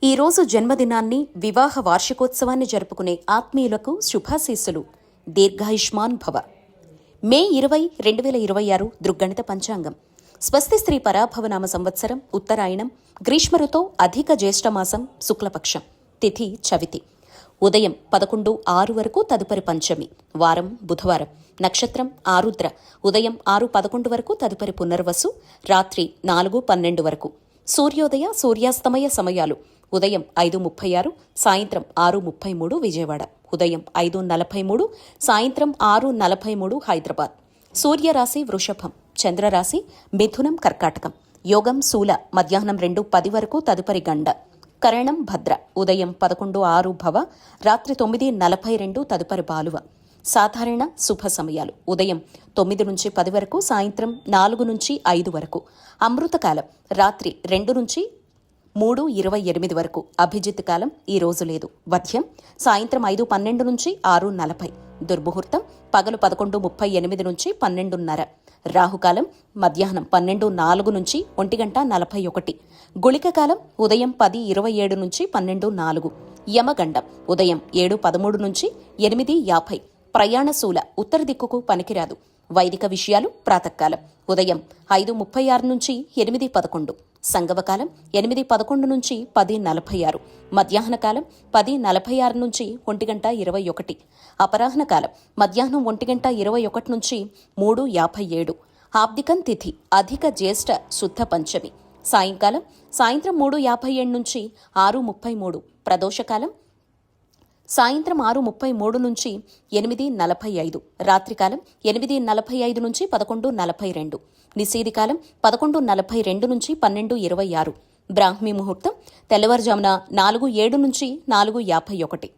ఈరోజు జన్మదినాన్ని, వివాహ వార్షికోత్సవాన్ని జరుపుకునే ఆత్మీయులకు శుభాశీస్సులు. దీర్ఘాయుష్మాన్ భవ. మే 20, 2026 దృగ్గణిత పంచాంగం. స్వస్తి శ్రీ పరాభవనామ సంవత్సరం, ఉత్తరాయణం, గ్రీష్మరుతో అధిక జ్యేష్ఠమాసం, శుక్లపక్షం, తిథి చవితి. ఉదయం 11:06 వరకు తదుపరి పంచమి, వారం బుధవారం, నక్షత్రం ఆరుద్ర. ఉదయం 6:11 వరకు తదుపరి పునర్వసు, రాత్రి 4:12 వరకు. సూర్యోదయ సూర్యాస్తమయ సమయాలు: ఉదయం 5:36, సాయంత్రం 6:33 విజయవాడ. ఉదయం 5:43, సాయంత్రం 6:43 హైదరాబాద్. సూర్యరాశి వృషభం, చంద్రరాశి మిథునం కర్కాటకం. యోగం శూల, మధ్యాహ్నం 2:10 వరకు తదుపరి గండ. కరణం భద్ర. ఉదయం 11:06 భవ, రాత్రి 9:42 తదుపరి బాలువ. సాధారణ శుభ సమయాలు: ఉదయం 9 నుంచి 10 వరకు, సాయంత్రం 4 నుంచి 5 వరకు. అమృతకాలం రాత్రి 2 నుంచి 3:28 వరకు. అభిజిత్ కాలం ఈ రోజు లేదు. వధ్యం సాయంత్రం 5:12 నుంచి 6:40. దుర్ముహూర్తం పగలు 11:38 నుంచి 12:30. రాహుకాలం మధ్యాహ్నం 12:04 నుంచి 1:41. గుళిక కాలం ఉదయం 10:27 నుంచి 12:04. యమగండం ఉదయం 7:13 నుంచి 8:50. ప్రయాణశూల, ఉత్తర దిక్కుకు పనికిరాదు. వైదిక విషయాలు ప్రాతకాలం ఉదయం 5:36 నుంచి 8:11. సంగమకాలం 8:11 నుంచి 10:46. మధ్యాహ్న కాలం 10:46 నుంచి 1:21. అపరాహ్న కాలం మధ్యాహ్నం 1:21 నుంచి 3:57. ఆబ్దికం తిథి అధిక జ్యేష్ఠ శుద్ధ పంచమి. సాయంకాలం సాయంత్రం 3:57 నుంచి 6:33. ప్రదోషకాలం సాయంత్రం 6:33 నుంచి 8:45. రాత్రికాలం 8:45 నుంచి 11:42. నిషేధికాలం 11:42 నుంచి 12:26. బ్రాహ్మీ ముహూర్తం తెల్లవారుజామున 4:07 నుంచి 4:51.